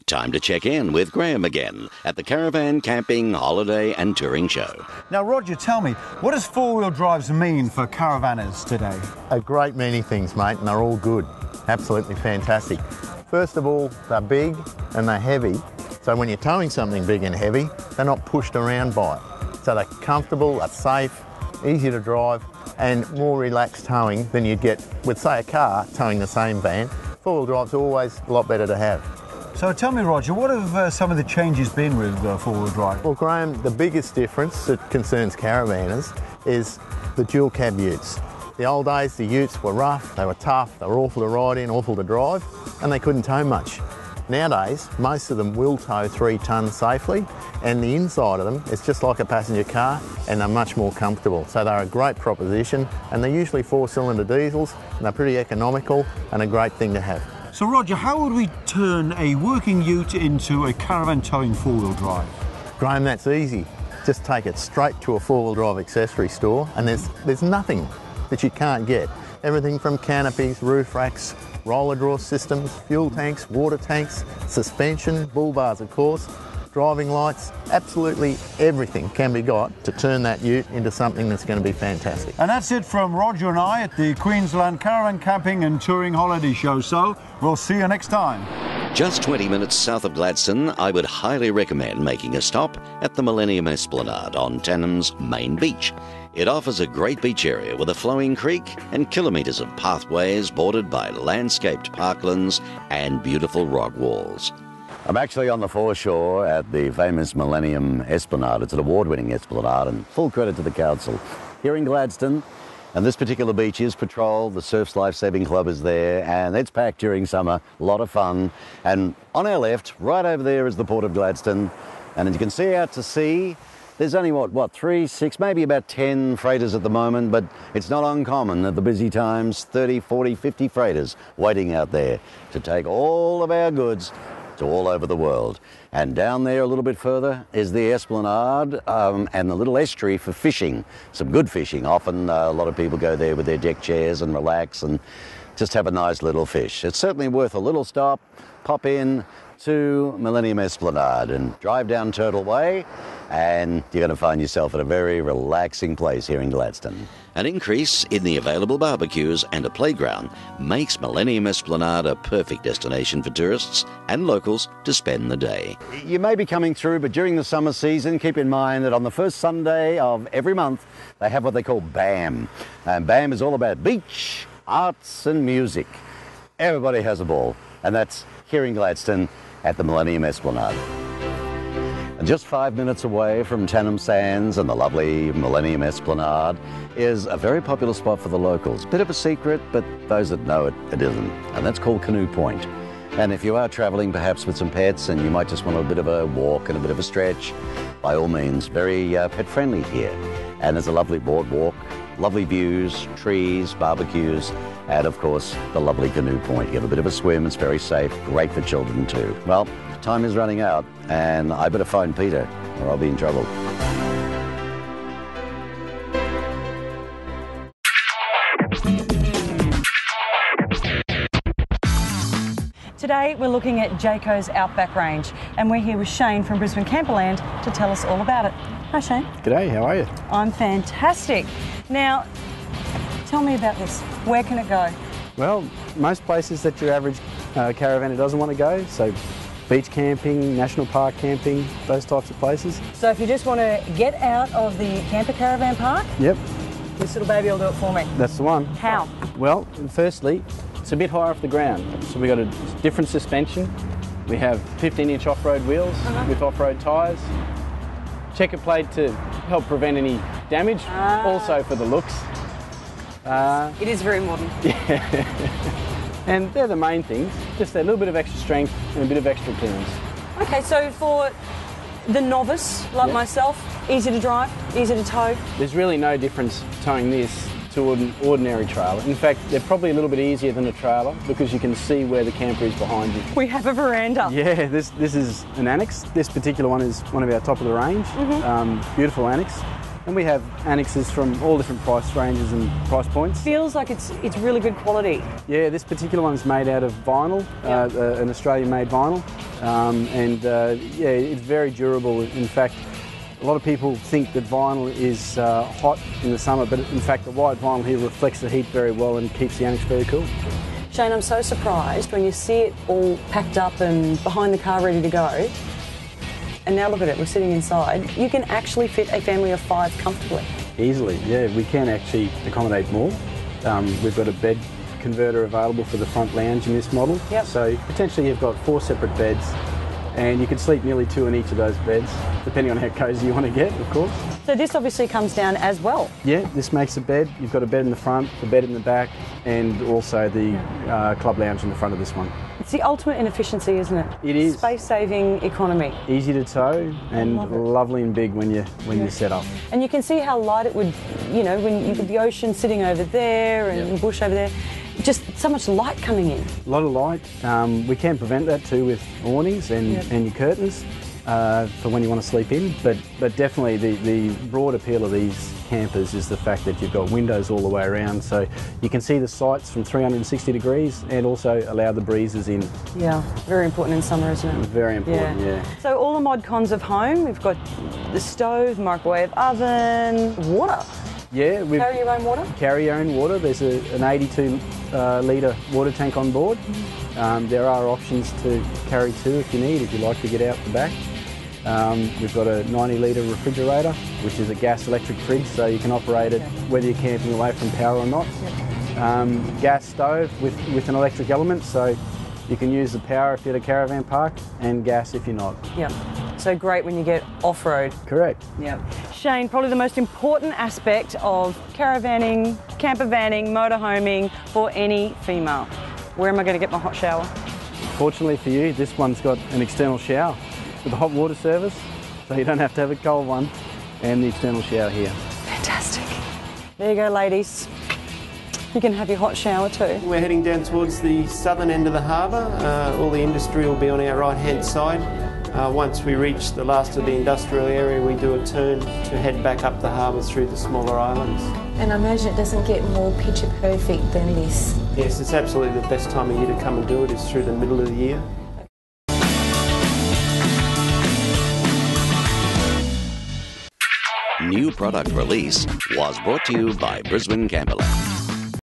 Time to check in with Graham again at the Caravan Camping, Holiday and Touring Show. Now, Roger, tell me, what does four-wheel drives mean for caravanners today? A great many things, mate, and they're all good. Absolutely fantastic. First of all, they're big and they're heavy. So when you're towing something big and heavy, they're not pushed around by it. So they're comfortable, they're safe, easy to drive, and more relaxed towing than you'd get with, say, a car towing the same van. Four-wheel drives are always a lot better to have. So tell me, Roger, what have some of the changes been with four-wheel drive? Well, Graham, the biggest difference that concerns caravanners is the dual cab utes. The old days, the utes were rough, they were tough, they were awful to ride in, awful to drive, and they couldn't tow much. Nowadays, most of them will tow 3 tonnes safely, and the inside of them is just like a passenger car, and they're much more comfortable. So they're a great proposition, and they're usually 4-cylinder diesels, and they're pretty economical and a great thing to have. So, Roger, how would we turn a working ute into a caravan towing four-wheel drive? Graham, that's easy. Just take it straight to a four-wheel drive accessory store, and there's nothing that you can't get. Everything from canopies, roof racks, roller draw systems, fuel tanks, water tanks, suspension, bull bars of course, driving lights, absolutely everything can be got to turn that ute into something that's going to be fantastic. And that's it from Roger and I at the Queensland Caravan Camping and Touring Holiday Show. So we'll see you next time. Just 20 minutes south of Gladstone, I would highly recommend making a stop at the Millennium Esplanade on Tannum's main beach. It offers a great beach area with a flowing creek and kilometres of pathways bordered by landscaped parklands and beautiful rock walls. I'm actually on the foreshore at the famous Millennium Esplanade. It's an award-winning esplanade, and full credit to the council. Here in Gladstone, and this particular beach is patrolled. The Surfs Lifesaving Club is there, and it's packed during summer. A lot of fun. And on our left, right over there, is the Port of Gladstone. And as you can see out to sea, there's only, what, 3, 6, maybe about 10 freighters at the moment, but it's not uncommon at the busy times, 30, 40, 50 freighters waiting out there to take all of our goods to all over the world. And down there a little bit further is the Esplanade and the little estuary for fishing, some good fishing. Often a lot of people go there with their deck chairs and relax and just have a nice little fish. It's certainly worth a little stop, pop in to Millennium Esplanade and drive down Turtle Way, and you're going to find yourself at a very relaxing place here in Gladstone. An increase in the available barbecues and a playground makes Millennium Esplanade a perfect destination for tourists and locals to spend the day. You may be coming through, but during the summer season, keep in mind that on the first Sunday of every month, they have what they call BAM. And BAM is all about beach, arts and music. Everybody has a ball, and that's here in Gladstone at the Millennium Esplanade. And just 5 minutes away from Tannum Sands and the lovely Millennium Esplanade is a very popular spot for the locals. Bit of a secret, but those that know it, it isn't. And that's called Canoe Point. And if you are travelling perhaps with some pets and you might just want a bit of a walk and a bit of a stretch, by all means, very pet friendly here. And there's a lovely boardwalk, lovely views, trees, barbecues, and of course the lovely Canoe Point. You have a bit of a swim, it's very safe, great for children too. Well, time is running out and I better find Peter or I'll be in trouble. Today we're looking at Jayco's Outback Range, and we're here with Shane from Brisbane Camperland to tell us all about it. Hi Shane. G'day, how are you? I'm fantastic. Now, tell me about this. Where can it go? Well, most places that your average caravanner doesn't want to go, so beach camping, national park camping, those types of places. So if you just want to get out of the camper caravan park, Yep, this little baby will do it for me. that's the one. How? Well, firstly, it's a bit higher off the ground, so we've got a different suspension. We have 15-inch off-road wheels with off-road tyres, checker plate to help prevent any damage, also for the looks. It is very modern. And they're the main things, just a little bit of extra strength and a bit of extra clearance. Okay, so for the novice like myself, easy to drive, easy to tow. There's really no difference towing this to an ordinary trailer. In fact, they're probably a little bit easier than a trailer because you can see where the camper is behind you. We have a veranda. Yeah, this is an annex. This particular one is one of our top of the range. Beautiful annex. And we have annexes from all different price ranges and price points. Feels like it's really good quality. Yeah, this particular one's made out of vinyl, an Australian-made vinyl, yeah, it's very durable. In fact, a lot of people think that vinyl is hot in the summer, but in fact the white vinyl here reflects the heat very well and keeps the annex very cool. Shane, I'm so surprised when you see it all packed up and behind the car ready to go. And now look at it, we're sitting inside. You can actually fit a family of 5 comfortably. Easily, yeah, we can actually accommodate more. We've got a bed converter available for the front lounge in this model. Yep. So potentially you've got 4 separate beds and you can sleep nearly 2 in each of those beds, depending on how cosy you want to get, of course. So this obviously comes down as well. Yeah, this makes a bed. You've got a bed in the front, a bed in the back, and also the club lounge in the front of this one. It's the ultimate in efficiency, isn't it? It is. Space-saving economy. Easy to tow and lovely and big when you set up. And you can see how light it would, you know, when you the ocean sitting over there and the bush over there. Just so much light coming in. A lot of light. We can prevent that too with awnings and your curtains for when you want to sleep in. But definitely the broad appeal of these campers is the fact that you've got windows all the way around, so you can see the sights from 360 degrees and also allow the breezes in. Yeah, very important in summer, isn't it? Very important, yeah. So all the mod cons of home, we've got the stove, microwave oven, water. Yeah, we carry your own water? Carry your own water. There's an 82 litre water tank on board. There are options to carry 2 if you need, if you like to get out the back. We've got a 90 litre refrigerator, which is a gas electric fridge, so you can operate it whether you're camping away from power or not. Gas stove with an electric element, so you can use the power if you're at a caravan park and gas if you're not. Yeah. So great when you get off-road. Correct. Yeah. Shane, probably the most important aspect of caravanning, camper vanning, motorhoming for any female. Where am I going to get my hot shower? Fortunately for you, this one's got an external shower with a hot water service, so you don't have to have a cold one, and the external shower here. Fantastic. There you go, ladies. You can have your hot shower too. We're heading down towards the southern end of the harbour. All the industry will be on our right-hand side. Once we reach the last of the industrial area, we do a turn to head back up the harbour through the smaller islands. And I imagine it doesn't get more picture perfect than this. Yes, it's absolutely the best time of year to come and do it is through the middle of the year. New product release was brought to you by Brisbane Camperland.